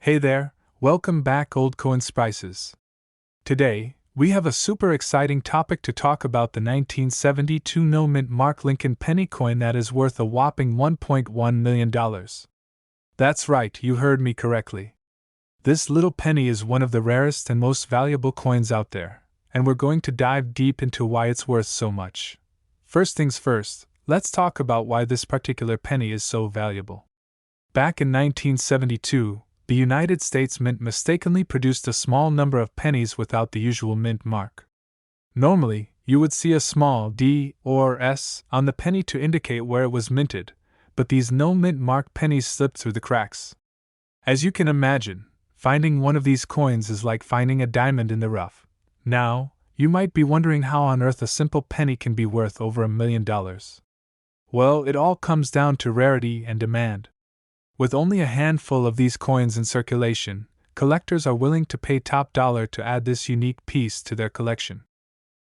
Hey there, welcome back, old coin spices. Today, we have a super exciting topic to talk about: the 1972 no-mint Mark Lincoln penny coin that is worth a whopping $1.1 million. That's right, you heard me correctly. This little penny is one of the rarest and most valuable coins out there, and we're going to dive deep into why it's worth so much. First things first, let's talk about why this particular penny is so valuable. Back in 1972, the United States Mint mistakenly produced a small number of pennies without the usual mint mark. Normally, you would see a small D or S on the penny to indicate where it was minted, but these no mint mark pennies slipped through the cracks. As you can imagine, finding one of these coins is like finding a diamond in the rough. Now, you might be wondering how on earth a simple penny can be worth over $1 million. Well, it all comes down to rarity and demand. With only a handful of these coins in circulation, collectors are willing to pay top dollar to add this unique piece to their collection.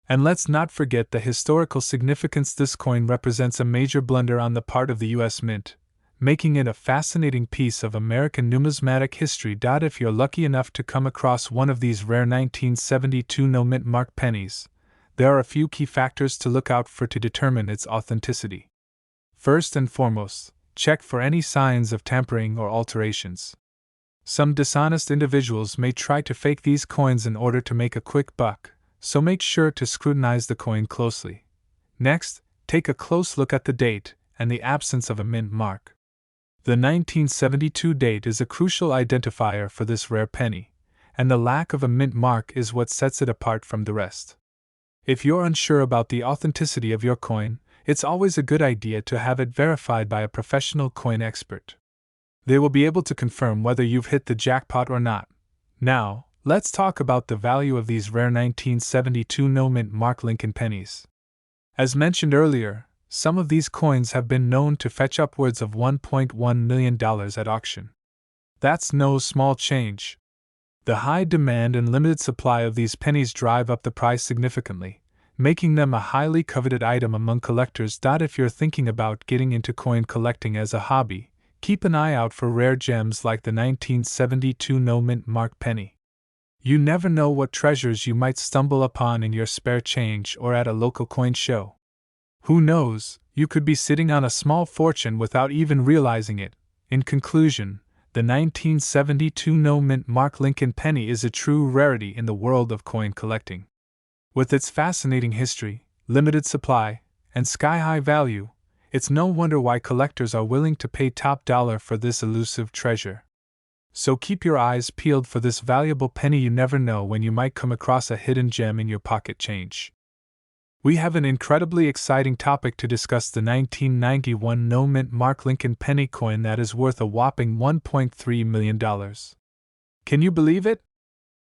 And let's not forget the historical significance. This coin represents a major blunder on the part of the US Mint, making it a fascinating piece of American numismatic history. If you're lucky enough to come across one of these rare 1972 no-mint mark pennies, there are a few key factors to look out for to determine its authenticity. First and foremost, check for any signs of tampering or alterations. Some dishonest individuals may try to fake these coins in order to make a quick buck, so make sure to scrutinize the coin closely. Next, take a close look at the date and the absence of a mint mark. The 1972 date is a crucial identifier for this rare penny, and the lack of a mint mark is what sets it apart from the rest. If you're unsure about the authenticity of your coin, it's always a good idea to have it verified by a professional coin expert. They will be able to confirm whether you've hit the jackpot or not. Now, let's talk about the value of these rare 1972 no-mint Mark Lincoln pennies. As mentioned earlier, some of these coins have been known to fetch upwards of $1.1 million at auction. That's no small change. The high demand and limited supply of these pennies drive up the price significantly, making them a highly coveted item among collectors. If you're thinking about getting into coin collecting as a hobby, keep an eye out for rare gems like the 1972 no-mint mark penny. You never know what treasures you might stumble upon in your spare change or at a local coin show. Who knows, you could be sitting on a small fortune without even realizing it. In conclusion, the 1972 no-mint Mark Lincoln penny is a true rarity in the world of coin collecting. With its fascinating history, limited supply, and sky-high value, it's no wonder why collectors are willing to pay top dollar for this elusive treasure. So keep your eyes peeled for this valuable penny. You never know when you might come across a hidden gem in your pocket change. We have an incredibly exciting topic to discuss: the 1991 no-mint Mark Lincoln penny coin that is worth a whopping $1.3 million. Can you believe it?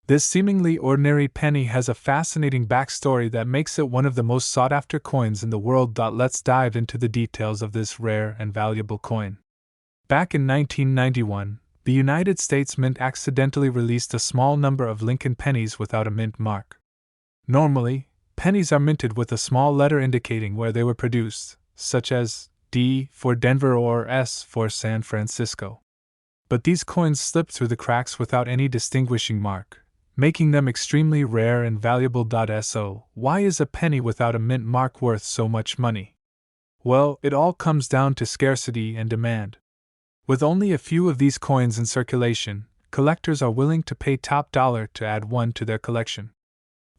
This seemingly ordinary penny has a fascinating backstory that makes it one of the most sought-after coins in the world. Let's dive into the details of this rare and valuable coin. Back in 1991, the United States Mint accidentally released a small number of Lincoln pennies without a mint mark. Normally, pennies are minted with a small letter indicating where they were produced, such as D for Denver or S for San Francisco. But these coins slipped through the cracks without any distinguishing mark, making them extremely rare and valuable. So, why is a penny without a mint mark worth so much money? Well, it all comes down to scarcity and demand. With only a few of these coins in circulation, collectors are willing to pay top dollar to add one to their collection.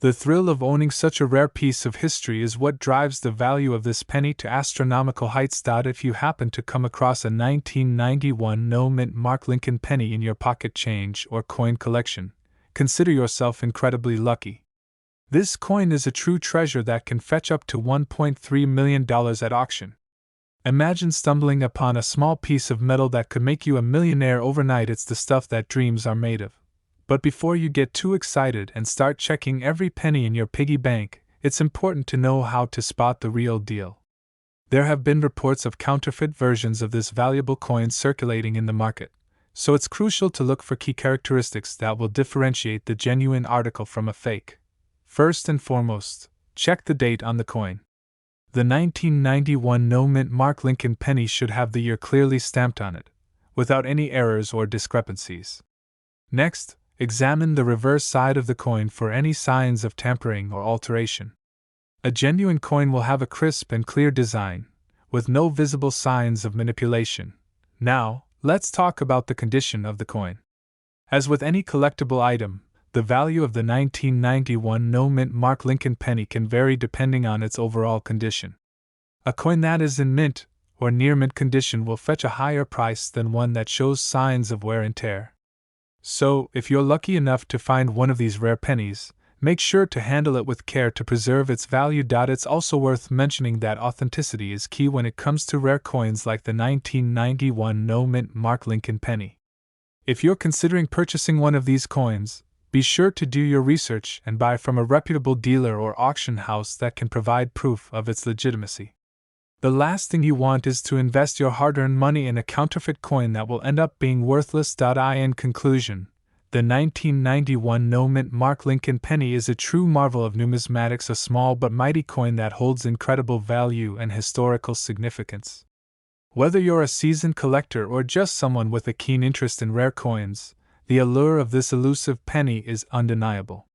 The thrill of owning such a rare piece of history is what drives the value of this penny to astronomical heights. If you happen to come across a 1991 no-mint Mark Lincoln penny in your pocket change or coin collection, consider yourself incredibly lucky. This coin is a true treasure that can fetch up to $1.3 million at auction. Imagine stumbling upon a small piece of metal that could make you a millionaire overnight. It's the stuff that dreams are made of. But before you get too excited and start checking every penny in your piggy bank, it's important to know how to spot the real deal. There have been reports of counterfeit versions of this valuable coin circulating in the market, so it's crucial to look for key characteristics that will differentiate the genuine article from a fake. First and foremost, check the date on the coin. The 1991 no-mint Mark Lincoln penny should have the year clearly stamped on it, without any errors or discrepancies. Next, examine the reverse side of the coin for any signs of tampering or alteration. A genuine coin will have a crisp and clear design, with no visible signs of manipulation. Now, let's talk about the condition of the coin. As with any collectible item, the value of the 1991 no-mint Mark Lincoln penny can vary depending on its overall condition. A coin that is in mint or near mint condition will fetch a higher price than one that shows signs of wear and tear. So, if you're lucky enough to find one of these rare pennies, make sure to handle it with care to preserve its value. It's also worth mentioning that authenticity is key when it comes to rare coins like the 1991 no-mint Mark Lincoln penny. If you're considering purchasing one of these coins, be sure to do your research and buy from a reputable dealer or auction house that can provide proof of its legitimacy. The last thing you want is to invest your hard-earned money in a counterfeit coin that will end up being worthless. In conclusion, the 1991 no-mint Mark Lincoln penny is a true marvel of numismatics, a small but mighty coin that holds incredible value and historical significance. Whether you're a seasoned collector or just someone with a keen interest in rare coins, the allure of this elusive penny is undeniable.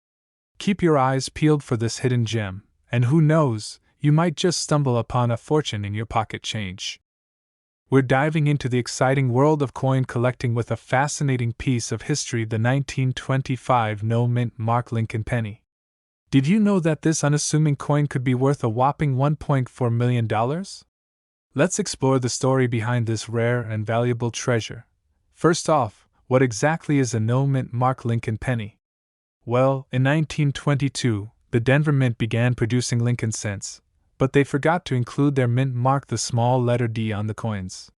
Keep your eyes peeled for this hidden gem, and who knows, you might just stumble upon a fortune in your pocket change. We're diving into the exciting world of coin collecting with a fascinating piece of history, the 1925 no-mint Mark Lincoln penny. Did you know that this unassuming coin could be worth a whopping $1.4 million? Let's explore the story behind this rare and valuable treasure. First off, what exactly is a no-mint Mark Lincoln penny? Well, in 1922, the Denver Mint began producing Lincoln cents, but they forgot to include their mint mark, the small letter D, on the coins.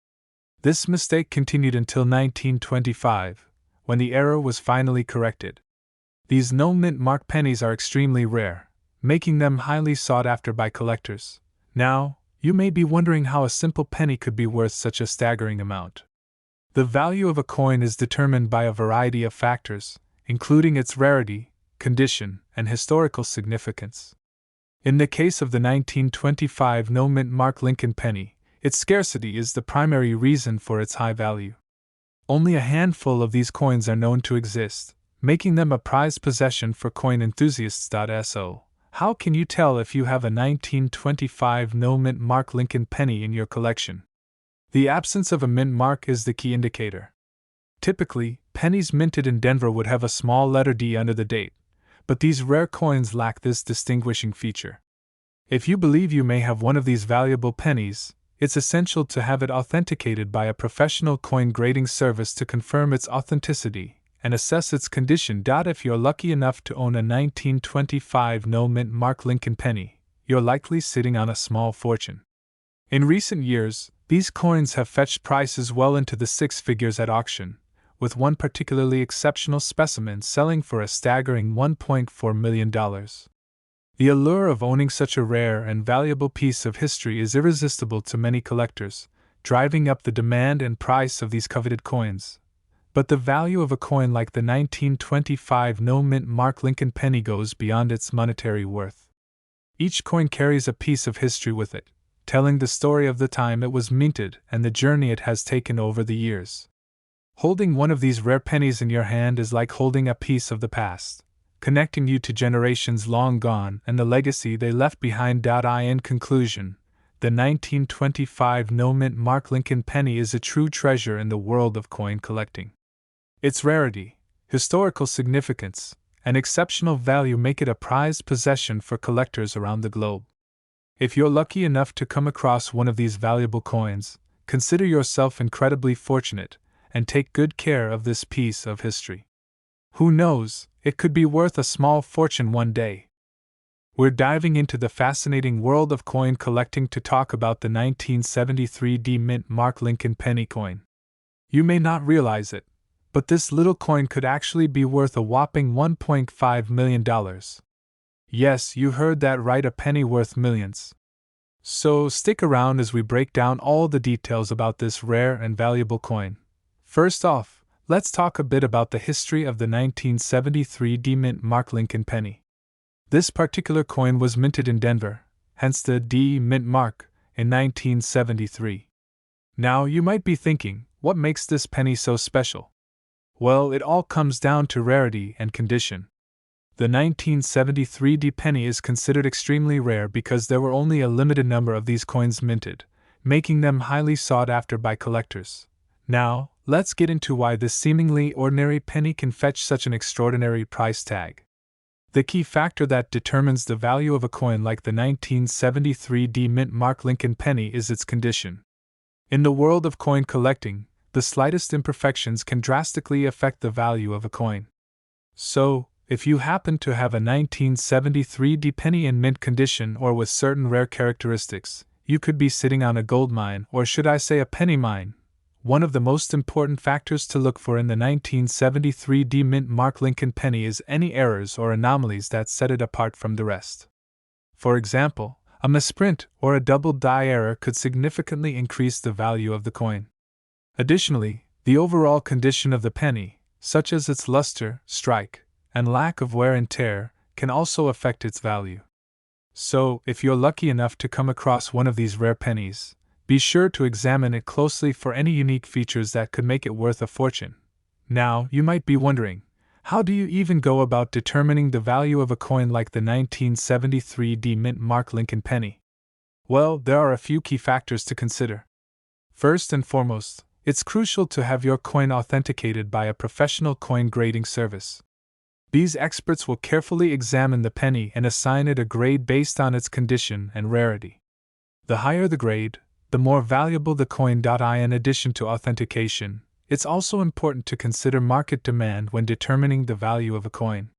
This mistake continued until 1925, when the error was finally corrected. These no-mint mark pennies are extremely rare, making them highly sought after by collectors. Now, you may be wondering how a simple penny could be worth such a staggering amount. The value of a coin is determined by a variety of factors, including its rarity, condition, and historical significance. In the case of the 1925 no-mint Mark Lincoln penny, its scarcity is the primary reason for its high value. Only a handful of these coins are known to exist, making them a prized possession for coin enthusiasts. So, how can you tell if you have a 1925 no-mint Mark Lincoln penny in your collection? The absence of a mint mark is the key indicator. Typically, pennies minted in Denver would have a small letter D under the date, but these rare coins lack this distinguishing feature. If you believe you may have one of these valuable pennies, it's essential to have it authenticated by a professional coin grading service to confirm its authenticity and assess its condition. If you're lucky enough to own a 1925 no-mint Mark Lincoln penny, you're likely sitting on a small fortune. In recent years, these coins have fetched prices well into the six figures at auction, with one particularly exceptional specimen selling for a staggering $1.4 million. The allure of owning such a rare and valuable piece of history is irresistible to many collectors, driving up the demand and price of these coveted coins. But the value of a coin like the 1925 no-mint Mark Lincoln penny goes beyond its monetary worth. Each coin carries a piece of history with it, telling the story of the time it was minted and the journey it has taken over the years. Holding one of these rare pennies in your hand is like holding a piece of the past, connecting you to generations long gone and the legacy they left behind. In conclusion, the 1925 no-mint Mark Lincoln penny is a true treasure in the world of coin collecting. Its rarity, historical significance, and exceptional value make it a prized possession for collectors around the globe. If you're lucky enough to come across one of these valuable coins, consider yourself incredibly fortunate and take good care of this piece of history. Who knows, it could be worth a small fortune one day. We're diving into the fascinating world of coin collecting to talk about the 1973 D-mint Mark Lincoln penny coin. You may not realize it, but this little coin could actually be worth a whopping $1.5 million. Yes, you heard that right, a penny worth millions. So stick around as we break down all the details about this rare and valuable coin. First off, let's talk a bit about the history of the 1973 D-mint Mark Lincoln penny. This particular coin was minted in Denver, hence the D mint mark, in 1973. Now you might be thinking, what makes this penny so special? Well, it all comes down to rarity and condition. The 1973 D penny is considered extremely rare because there were only a limited number of these coins minted, making them highly sought after by collectors. Now, let's get into why this seemingly ordinary penny can fetch such an extraordinary price tag. The key factor that determines the value of a coin like the 1973 D Mint Mark Lincoln penny is its condition. In the world of coin collecting, the slightest imperfections can drastically affect the value of a coin. So, if you happen to have a 1973 D penny in mint condition or with certain rare characteristics, you could be sitting on a gold mine, or should I say a penny mine. One of the most important factors to look for in the 1973 D Mint Mark Lincoln penny is any errors or anomalies that set it apart from the rest. For example, a misprint or a double die error could significantly increase the value of the coin. Additionally, the overall condition of the penny, such as its luster, strike, and lack of wear and tear, can also affect its value. So, if you're lucky enough to come across one of these rare pennies, be sure to examine it closely for any unique features that could make it worth a fortune. Now, you might be wondering, how do you even go about determining the value of a coin like the 1973 D Mint Mark Lincoln penny? Well, there are a few key factors to consider. First and foremost, it's crucial to have your coin authenticated by a professional coin grading service. These experts will carefully examine the penny and assign it a grade based on its condition and rarity. The higher the grade, the more valuable the coin. In addition to authentication, it's also important to consider market demand when determining the value of a coin.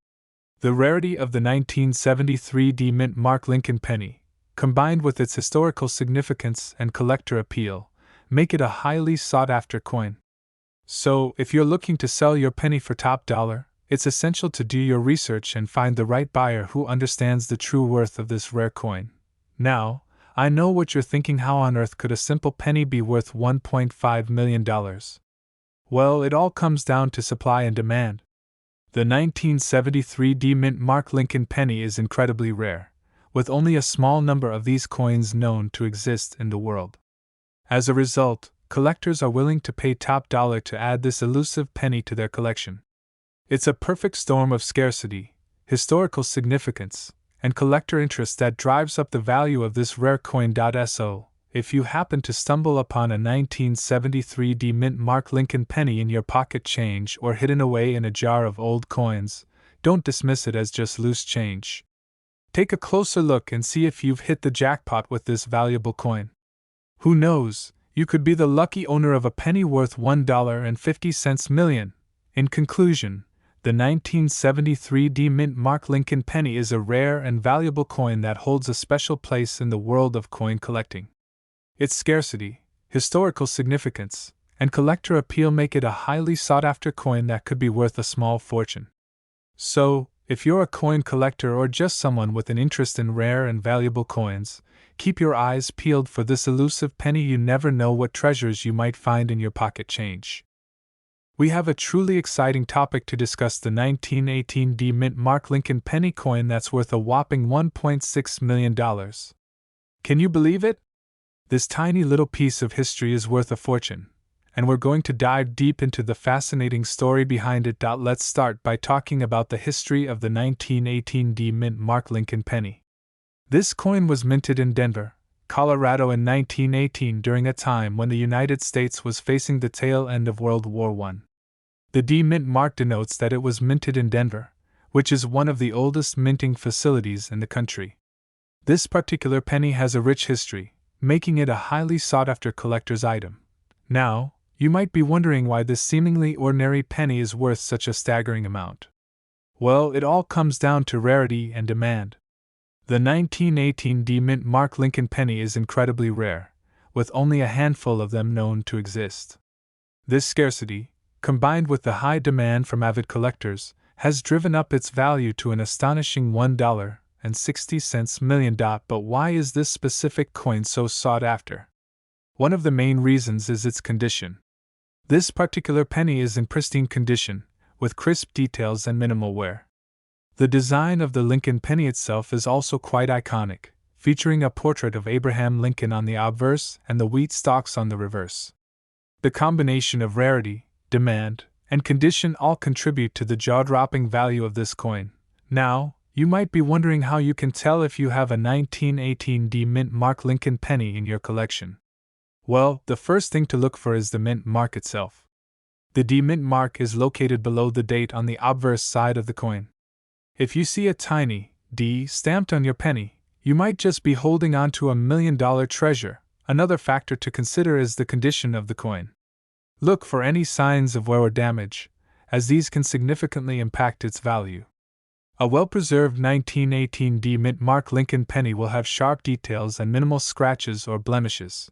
The rarity of the 1973 D Mint Mark Lincoln penny, combined with its historical significance and collector appeal, make it a highly sought-after coin. So, if you're looking to sell your penny for top dollar, it's essential to do your research and find the right buyer who understands the true worth of this rare coin. Now, I know what you're thinking: how on earth could a simple penny be worth $1.5 million? Well, it all comes down to supply and demand. The 1973 D Mint Mark Lincoln penny is incredibly rare, with only a small number of these coins known to exist in the world. As a result, collectors are willing to pay top dollar to add this elusive penny to their collection. It's a perfect storm of scarcity, historical significance, and collector interest that drives up the value of this rare coin. So, if you happen to stumble upon a 1973 D Mint Mark Lincoln penny in your pocket change or hidden away in a jar of old coins, don't dismiss it as just loose change. Take a closer look and see if you've hit the jackpot with this valuable coin. Who knows, you could be the lucky owner of a penny worth $1.50 million. In conclusion, the 1973 D Mint Mark Lincoln penny is a rare and valuable coin that holds a special place in the world of coin collecting. Its scarcity, historical significance, and collector appeal make it a highly sought-after coin that could be worth a small fortune. So, if you're a coin collector or just someone with an interest in rare and valuable coins, keep your eyes peeled for this elusive penny. You never know what treasures you might find in your pocket change. We have a truly exciting topic to discuss: the 1918 D Mint Mark Lincoln penny coin that's worth a whopping $1.6 million. Can you believe it? This tiny little piece of history is worth a fortune, and we're going to dive deep into the fascinating story behind it. Let's start by talking about the history of the 1918 D Mint Mark Lincoln penny. This coin was minted in Denver, Colorado in 1918 during a time when the United States was facing the tail end of World War I. The D Mint mark denotes that it was minted in Denver, which is one of the oldest minting facilities in the country. This particular penny has a rich history, making it a highly sought-after collector's item. Now, you might be wondering why this seemingly ordinary penny is worth such a staggering amount. Well, it all comes down to rarity and demand. The 1918 D Mint Mark Lincoln penny is incredibly rare, with only a handful of them known to exist. This scarcity, combined with the high demand from avid collectors, has driven up its value to an astonishing $1.60 million. But why is this specific coin so sought after? One of the main reasons is its condition. This particular penny is in pristine condition, with crisp details and minimal wear. The design of the Lincoln penny itself is also quite iconic, featuring a portrait of Abraham Lincoln on the obverse and the wheat stalks on the reverse. The combination of rarity, demand, and condition all contribute to the jaw-dropping value of this coin. Now, you might be wondering how you can tell if you have a 1918 D mint mark Lincoln penny in your collection. Well, the first thing to look for is the mint mark itself. The D mint mark is located below the date on the obverse side of the coin. If you see a tiny D stamped on your penny, you might just be holding on to $1 million treasure. Another factor to consider is the condition of the coin. Look for any signs of wear or damage, as these can significantly impact its value. A well-preserved 1918 D mint mark Lincoln penny will have sharp details and minimal scratches or blemishes.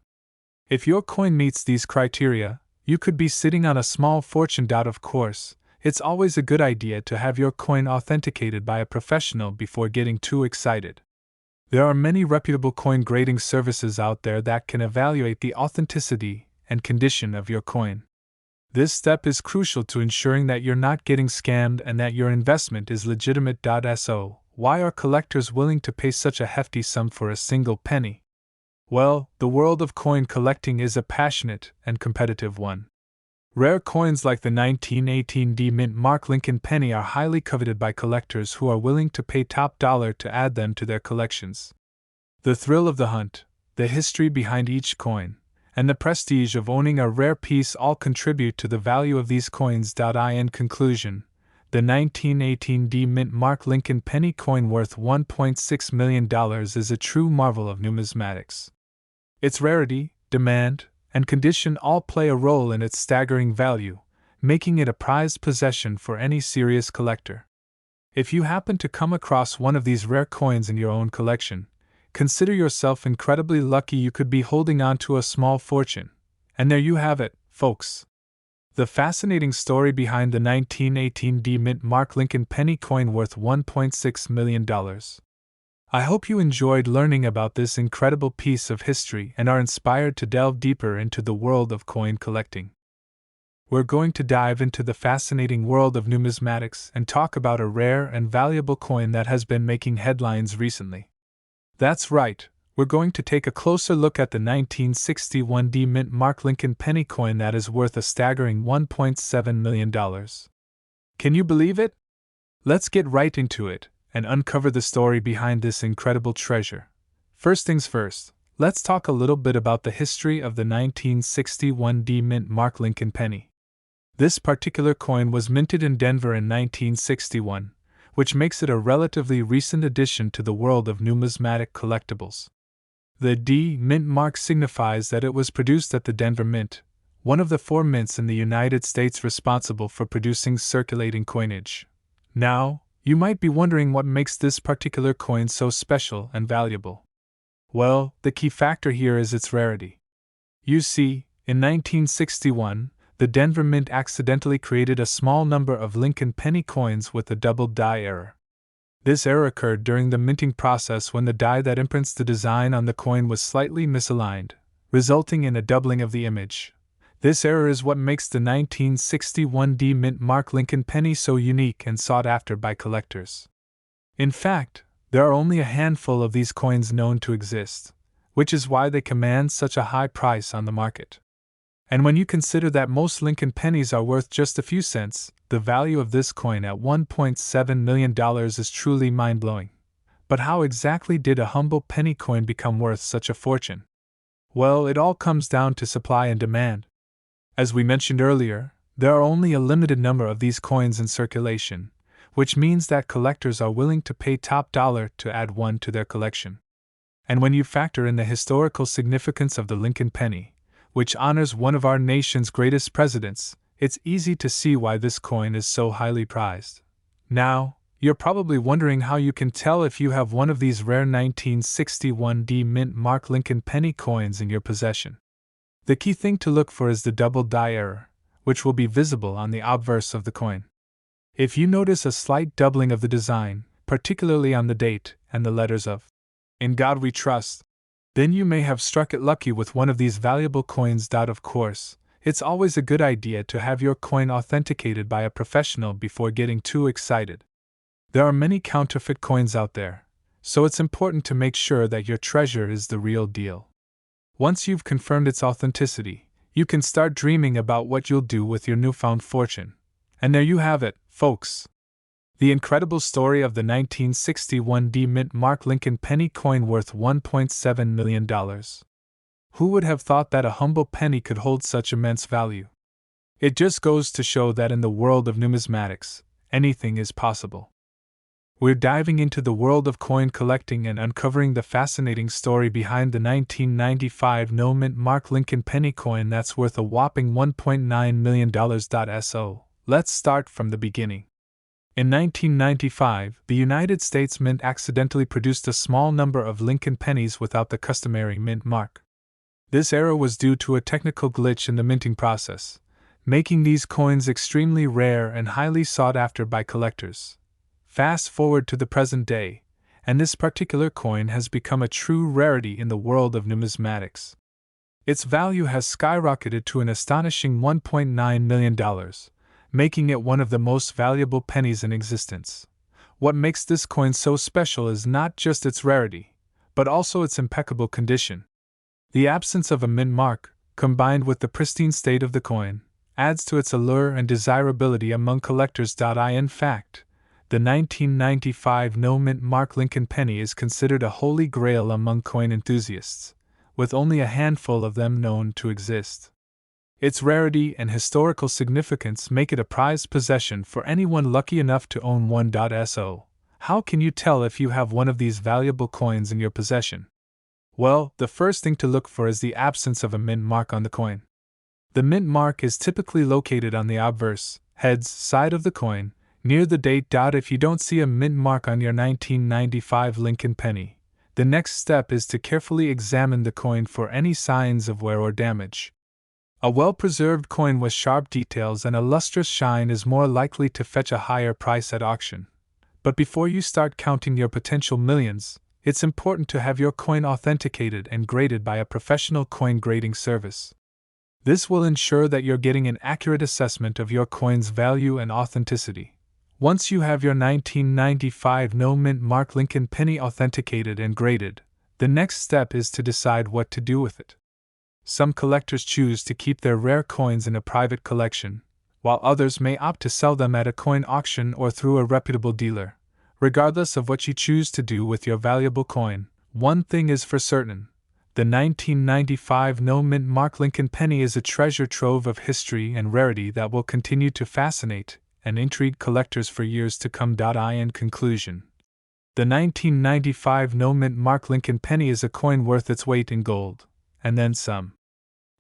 If your coin meets these criteria, you could be sitting on a small fortune. Of course, it's always a good idea to have your coin authenticated by a professional before getting too excited. There are many reputable coin grading services out there that can evaluate the authenticity and condition of your coin. This step is crucial to ensuring that you're not getting scammed and that your investment is legitimate. So, why are collectors willing to pay such a hefty sum for a single penny? Well, the world of coin collecting is a passionate and competitive one. Rare coins like the 1918 D mint mark Lincoln penny are highly coveted by collectors who are willing to pay top dollar to add them to their collections. The thrill of the hunt, the history behind each coin, and the prestige of owning a rare piece all contribute to the value of these coins. In conclusion, the 1918 D mint mark Lincoln penny coin worth $1.6 million is a true marvel of numismatics. Its rarity, demand, and condition all play a role in its staggering value, making it a prized possession for any serious collector. If you happen to come across one of these rare coins in your own collection, consider yourself incredibly lucky. You could be holding on to a small fortune. And there you have it, folks. The fascinating story behind the 1918 D mint mark Lincoln penny coin worth $1.6 million. I hope you enjoyed learning about this incredible piece of history and are inspired to delve deeper into the world of coin collecting. We're going to dive into the fascinating world of numismatics and talk about a rare and valuable coin that has been making headlines recently. That's right, we're going to take a closer look at the 1961 D mint mark Lincoln penny coin that is worth a staggering $1.7 million. Can you believe it? Let's get right into it and uncover the story behind this incredible treasure. First things first, let's talk a little bit about the history of the 1961 D mint mark Lincoln penny. This particular coin was minted in Denver in 1961, which makes it a relatively recent addition to the world of numismatic collectibles. The D mint mark signifies that it was produced at the Denver Mint, one of the 4 mints in the United States responsible for producing circulating coinage. Now, you might be wondering what makes this particular coin so special and valuable. Well, the key factor here is its rarity. You see, in 1961, the Denver Mint accidentally created a small number of Lincoln penny coins with a double die error. This error occurred during the minting process when the die that imprints the design on the coin was slightly misaligned, resulting in a doubling of the image. This error is what makes the 1961 D mint mark Lincoln penny so unique and sought after by collectors. In fact, there are only a handful of these coins known to exist, which is why they command such a high price on the market. And when you consider that most Lincoln pennies are worth just a few cents, the value of this coin at $1.7 million is truly mind-blowing. But how exactly did a humble penny coin become worth such a fortune? Well, it all comes down to supply and demand. As we mentioned earlier, there are only a limited number of these coins in circulation, which means that collectors are willing to pay top dollar to add one to their collection. And when you factor in the historical significance of the Lincoln penny, which honors one of our nation's greatest presidents, it's easy to see why this coin is so highly prized. Now, you're probably wondering how you can tell if you have one of these rare 1961 D mint mark Lincoln penny coins in your possession. The key thing to look for is the double die error, which will be visible on the obverse of the coin. If you notice a slight doubling of the design, particularly on the date and the letters of "In God We Trust," then you may have struck it lucky with one of these valuable coins. Of course, it's always a good idea to have your coin authenticated by a professional before getting too excited. There are many counterfeit coins out there, so it's important to make sure that your treasure is the real deal. Once you've confirmed its authenticity, you can start dreaming about what you'll do with your newfound fortune. And there you have it, folks. The incredible story of the 1961 D-Mint Mark Lincoln penny coin worth $1.7 million. Who would have thought that a humble penny could hold such immense value? It just goes to show that in the world of numismatics, anything is possible. We're diving into the world of coin collecting and uncovering the fascinating story behind the 1995 no-mint Mark Lincoln penny coin that's worth a whopping $1.9 million. So, let's start from the beginning. In 1995, the United States Mint accidentally produced a small number of Lincoln pennies without the customary mint mark. This error was due to a technical glitch in the minting process, making these coins extremely rare and highly sought after by collectors. Fast forward to the present day, and this particular coin has become a true rarity in the world of numismatics. Its value has skyrocketed to an astonishing $1.9 million, making it one of the most valuable pennies in existence. What makes this coin so special is not just its rarity, but also its impeccable condition. The absence of a mint mark, combined with the pristine state of the coin, adds to its allure and desirability among collectors. In fact, the 1995 no-mint Mark Lincoln penny is considered a holy grail among coin enthusiasts, with only a handful of them known to exist. Its rarity and historical significance make it a prized possession for anyone lucky enough to own one. So, how can you tell if you have one of these valuable coins in your possession? Well, the first thing to look for is the absence of a mint mark on the coin. The mint mark is typically located on the obverse, heads, side of the coin, near the date. If you don't see a mint mark on your 1995 Lincoln penny, the next step is to carefully examine the coin for any signs of wear or damage. A well-preserved coin with sharp details and a lustrous shine is more likely to fetch a higher price at auction. But before you start counting your potential millions, it's important to have your coin authenticated and graded by a professional coin grading service. This will ensure that you're getting an accurate assessment of your coin's value and authenticity. Once you have your 1995 no-mint Mark Lincoln penny authenticated and graded, the next step is to decide what to do with it. Some collectors choose to keep their rare coins in a private collection, while others may opt to sell them at a coin auction or through a reputable dealer. Regardless of what you choose to do with your valuable coin, one thing is for certain: the 1995 no-mint Mark Lincoln penny is a treasure trove of history and rarity that will continue to fascinate and intrigue collectors for years to come. In conclusion, the 1995 no-mint Mark Lincoln penny is a coin worth its weight in gold, and then some.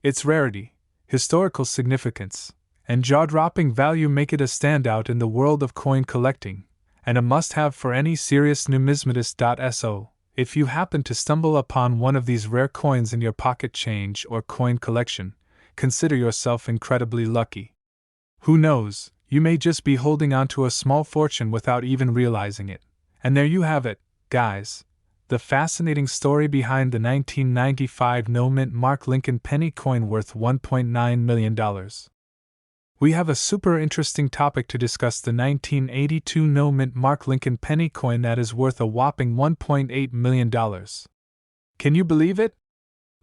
Its rarity, historical significance, and jaw-dropping value make it a standout in the world of coin collecting, and a must-have for any serious numismatist. So, if you happen to stumble upon one of these rare coins in your pocket change or coin collection, consider yourself incredibly lucky. Who knows, you may just be holding on to a small fortune without even realizing it. And there you have it, guys. The fascinating story behind the 1995 no-mint Mark Lincoln penny coin worth $1.9 million. We have a super interesting topic to discuss: the 1982 no-mint Mark Lincoln penny coin that is worth a whopping $1.8 million. Can you believe it?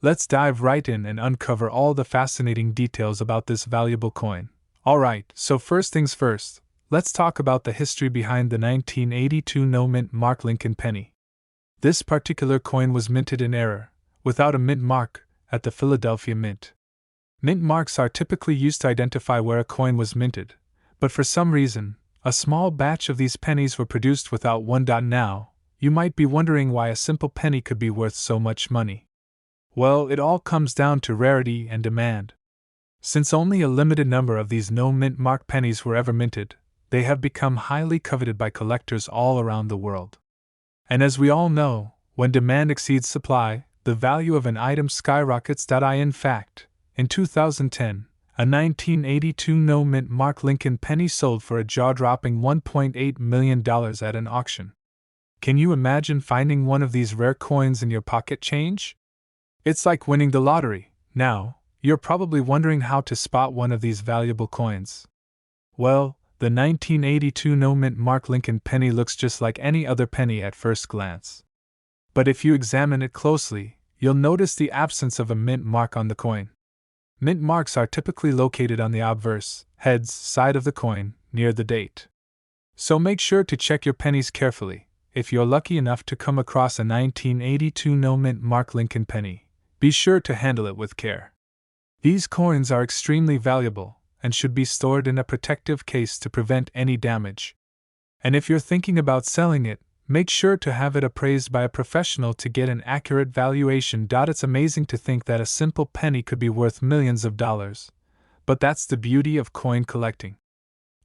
Let's dive right in and uncover all the fascinating details about this valuable coin. Alright, so first things first, let's talk about the history behind the 1982 no-mint Mark Lincoln penny. This particular coin was minted in error, without a mint mark, at the Philadelphia Mint. Mint marks are typically used to identify where a coin was minted, but for some reason, a small batch of these pennies were produced without one. Now, you might be wondering why a simple penny could be worth so much money. Well, it all comes down to rarity and demand. Since only a limited number of these no-mint mark pennies were ever minted, they have become highly coveted by collectors all around the world. And as we all know, when demand exceeds supply, the value of an item skyrockets. In fact, in 2010, a 1982 no-mint Mark Lincoln penny sold for a jaw-dropping $1.8 million at an auction. Can you imagine finding one of these rare coins in your pocket change? It's like winning the lottery. Now, you're probably wondering how to spot one of these valuable coins. Well, the 1982 no-mint Mark Lincoln penny looks just like any other penny at first glance. But if you examine it closely, you'll notice the absence of a mint mark on the coin. Mint marks are typically located on the obverse, heads, side of the coin, near the date. So make sure to check your pennies carefully. If you're lucky enough to come across a 1982 no-mint Mark Lincoln penny, be sure to handle it with care. These coins are extremely valuable and should be stored in a protective case to prevent any damage. And if you're thinking about selling it, make sure to have it appraised by a professional to get an accurate valuation. It's amazing to think that a simple penny could be worth millions of dollars. But that's the beauty of coin collecting.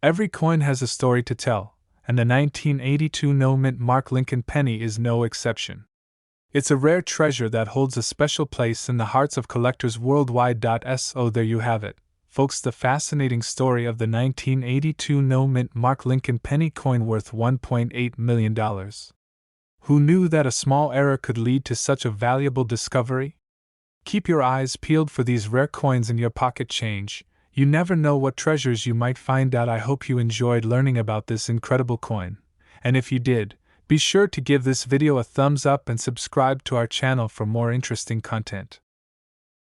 Every coin has a story to tell, and the 1982 no-mint Mark Lincoln penny is no exception. It's a rare treasure that holds a special place in the hearts of collectors worldwide. So there you have it, folks, the fascinating story of the 1982 no-mint Mark Lincoln penny coin worth $1.8 million. Who knew that a small error could lead to such a valuable discovery? Keep your eyes peeled for these rare coins in your pocket change. You never know what treasures you might find out. I hope you enjoyed learning about this incredible coin. And if you did, be sure to give this video a thumbs up and subscribe to our channel for more interesting content.